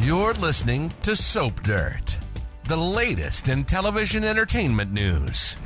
You're listening to Soap Dirt, the latest in television entertainment news.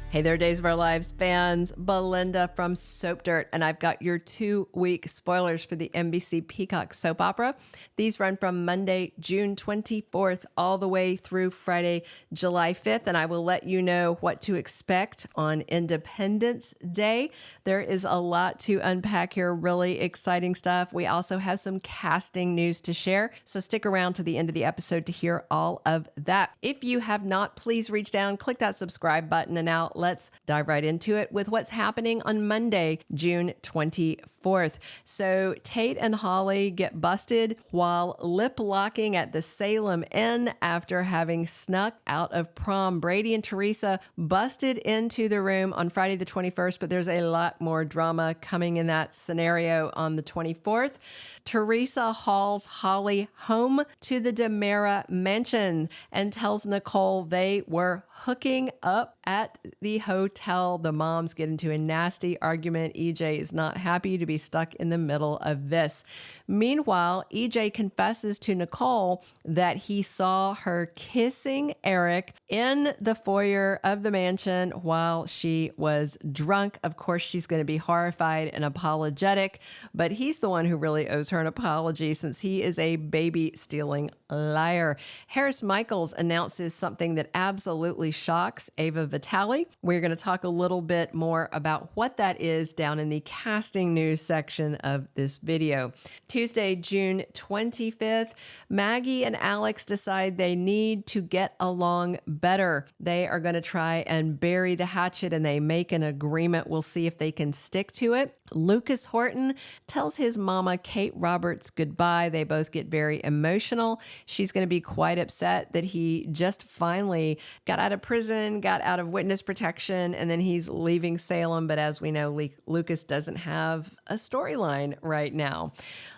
Hey there, Days of Our Lives fans. Belinda from Soap Dirt, and I've got your 2-week spoilers for the NBC Peacock soap opera. These run from Monday, June 24th, all the way through Friday, July 5th, and I will let you know what to expect on Independence Day. There is a lot to unpack here, really exciting stuff. We also have some casting news to share, so stick around to the end of the episode to hear all of that. If you have not, please reach down, click that subscribe button, and now let's dive right into it with what's happening on Monday, June 24th. So Tate and Holly get busted while lip locking at the Salem Inn after having snuck out of prom. Brady and Theresa busted into the room on Friday the 21st, but there's a lot more drama coming in that scenario on the 24th. Theresa hauls Holly home to the DiMera mansion and tells Nicole they were hooking up at the hotel. The moms get into a nasty argument. EJ is not happy to be stuck in the middle of this. Meanwhile, EJ confesses to Nicole that he saw her kissing Eric in the foyer of the mansion while she was drunk. Of course, she's going to be horrified and apologetic, but he's the one who really owes her an apology since he is a baby-stealing liar. Harris Michaels announces something that absolutely shocks Ava Vitali. We're going to talk a little bit more about what that is down in the casting news section of this video. Tuesday, June 25th, Maggie and Alex decide they need to get along better. They are going to try and bury the hatchet, and they make an agreement. We'll see if they can stick to it. Lucas Horton tells his mama, Kate Roberts, goodbye. They both get very emotional. She's going to be quite upset that he just finally got out of prison, got out of witness protection, and then he's leaving Salem. But as we know, Lucas doesn't have a storyline right now.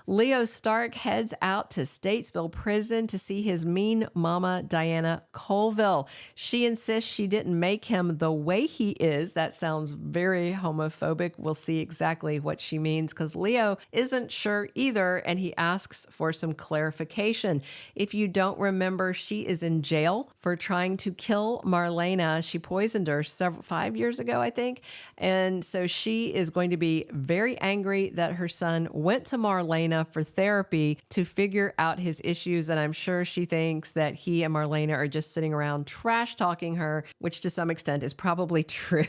Leo Stark heads out to Statesville Prison to see his mean mama, Diana Colville. She insists she didn't make him the way he is. That sounds very homophobic. We'll see exactly what she means because Leo isn't sure either, and he asks for some clarification. If you don't remember, she is in jail for trying to kill Marlena. She poisoned her 5 years ago, I think. And so she is going to be very angry that her son went to Marlena for therapy to figure out his issues. And I'm sure she thinks that he and Marlena are just sitting around trash talking her, which to some extent is probably true.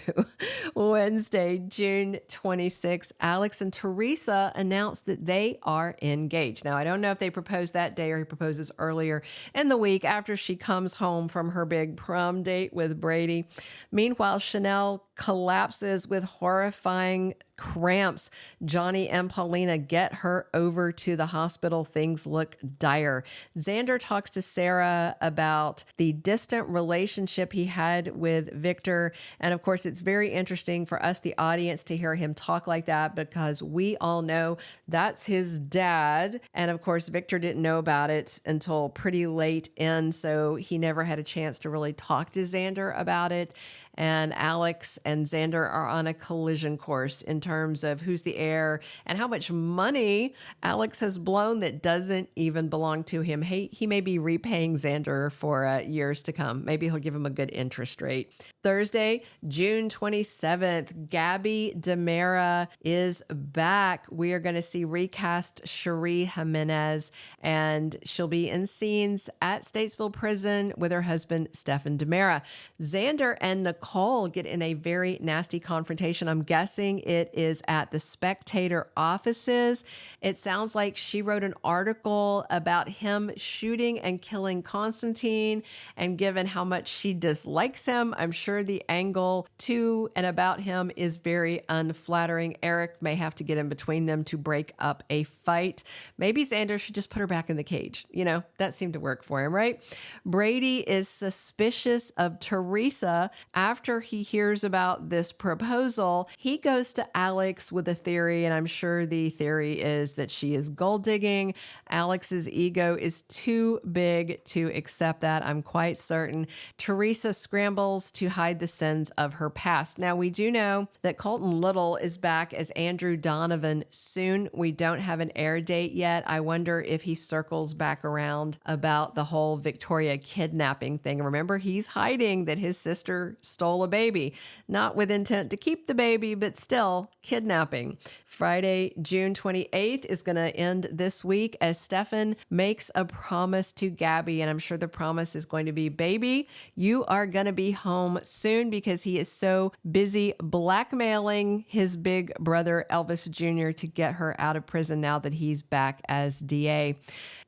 Wednesday, June 26th, Alex and Theresa announced that they are engaged. Now, I don't know if they proposed that day or he proposes earlier in the week after she comes home from her big prom date with Brady. Meanwhile, Chanel collapses with horrifying cramps. Johnny and Paulina get her over to the hospital. Things look dire. Xander talks to Sarah about the distant relationship he had with Victor. And of course, it's very interesting for us, the audience, to hear him talk like that because we all know that's his dad. And of course, Victor didn't know about it until pretty late in, so he never had a chance to really talk to Xander about it. And Alex and Xander are on a collision course in terms of who's the heir and how much money Alex has blown that doesn't even belong to him. He may be repaying Xander for years to come. Maybe he'll give him a good interest rate. Thursday, June 27th, Gabby DiMera is back. We are going to see recast Cherie Jimenez, and she'll be in scenes at Statesville Prison with her husband, Stephen DiMera. Xander and Nicole get in a very nasty confrontation. I'm guessing it is at the Spectator offices. It sounds like she wrote an article about him shooting and killing Constantine, and given how much she dislikes him, I'm sure the angle to and about him is very unflattering. Eric may have to get in between them to break up a fight. Maybe Xander should just put her back in the cage. You know, that seemed to work for him, right? Brady is suspicious of Theresa after after he hears about this proposal, he goes to Alex with a theory, and I'm sure the theory is that she is gold digging. Alex's ego is too big to accept that, I'm quite certain. Theresa scrambles to hide the sins of her past. Now, we do know that Colton Little is back as Andrew Donovan soon. We don't have an air date yet. I wonder if he circles back around about the whole Victoria kidnapping thing. Remember, he's hiding that his sister stole a baby, not with intent to keep the baby, but still kidnapping. Friday, June 28th is going to end this week as Stefan makes a promise to Gabby, and I'm sure the promise is going to be, baby, you are going to be home soon, because he is so busy blackmailing his big brother Elvis Jr. to get her out of prison now that he's back as DA.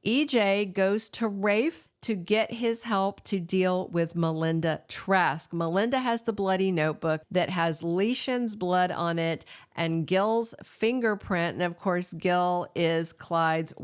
EJ goes to Rafe to get his help to deal with Melinda Trask. Melinda has the bloody notebook that has Leishan's blood on it and Gil's fingerprint. And of course, Gil was Clyde's,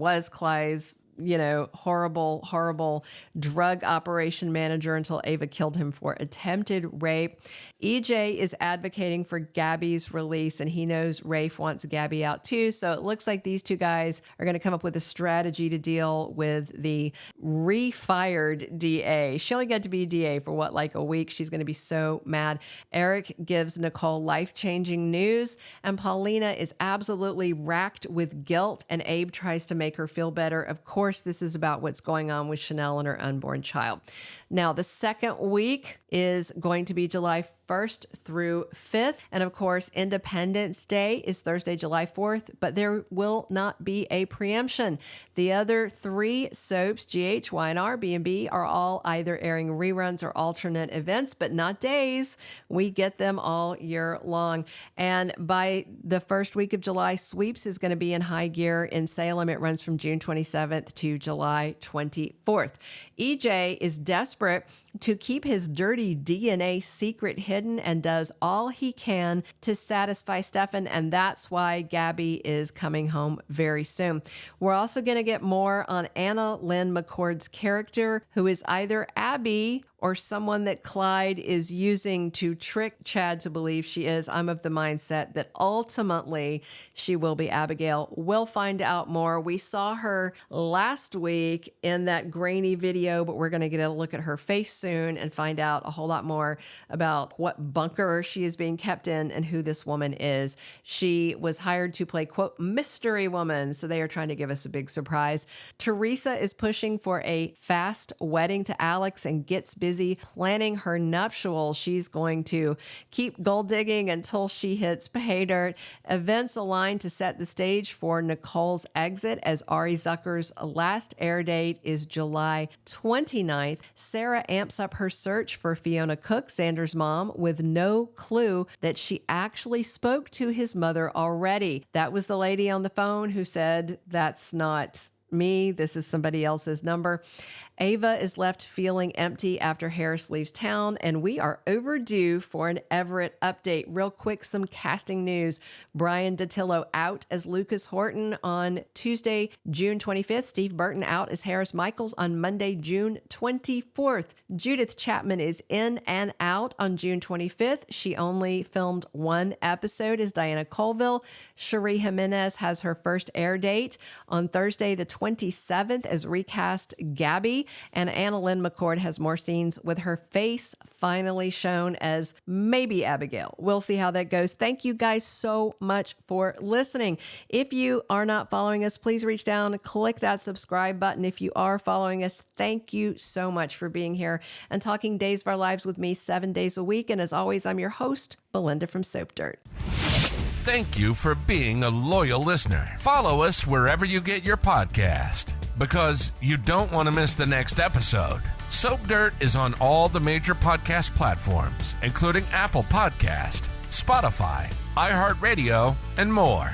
horrible drug operation manager until Ava killed him for attempted rape. EJ is advocating for Gabby's release, and he knows Rafe wants Gabby out too. So it looks like these two guys are going to come up with a strategy to deal with the refired DA. She only got to be DA for a week. She's going to be so mad. Eric gives Nicole life-changing news, and Paulina is absolutely racked with guilt, and Abe tries to make her feel better. Of course, this is about what's going on with Chanel and her unborn child. Now, the second week is going to be July 1st through 5th. And of course, Independence Day is Thursday, July 4th, but there will not be a preemption. The other three soaps, GH, Y&R, B&B, are all either airing reruns or alternate events, but not days. We get them all year long. And by the first week of July, Sweeps is going to be in high gear in Salem. It runs from June 27th to July 24th. EJ is desperate to keep his dirty DNA secret hidden and does all he can to satisfy Stefan, and that's why Gabby is coming home very soon. We're also going to get more on Anna Lynn McCord's character, who is either Abby or someone that Clyde is using to trick Chad to believe she is. I'm of the mindset that ultimately she will be Abigail. We'll find out more. We saw her last week in that grainy video, but we're going to get a look at her face soon and find out a whole lot more about what bunker she is being kept in and who this woman is. She was hired to play, quote, mystery woman, so they are trying to give us a big surprise. Theresa is pushing for a fast wedding to Alex and gets busy planning her nuptials. She's going to keep gold digging until she hits pay dirt. Events align to set the stage for Nicole's exit, as Ari Zucker's last air date is July 29th. Sarah amps up her search for Fiona Cook, Xander's mom, with no clue that she actually spoke to his mother already. That was the lady on the phone who said, "That's not me, this is somebody else's number." Ava is left feeling empty after Harris leaves town, and we are overdue for an Everett update. Real quick, some casting news. Bryan Dattilo out as Lucas Horton on Tuesday, June 25th. Steve Burton out as Harris Michaels on Monday, June 24th. Judith Chapman is in and out on June 25th. She only filmed one episode as Diana Colville. Cherie Jimenez has her first air date on Thursday, the 27th, as recast Gabby. And Anna Lynn McCord has more scenes with her face finally shown as maybe Abigail. We'll see how that goes. Thank you guys so much for listening. If you are not following us, please reach down, click that subscribe button. If you are following us, thank you so much for being here and talking Days of Our Lives with me 7 days a week. And as always, I'm your host, Belinda from Soap Dirt. Thank you for being a loyal listener. Follow us wherever you get your podcast, because you don't want to miss the next episode. Soap Dirt is on all the major podcast platforms, including Apple Podcast, Spotify, iHeartRadio, and more.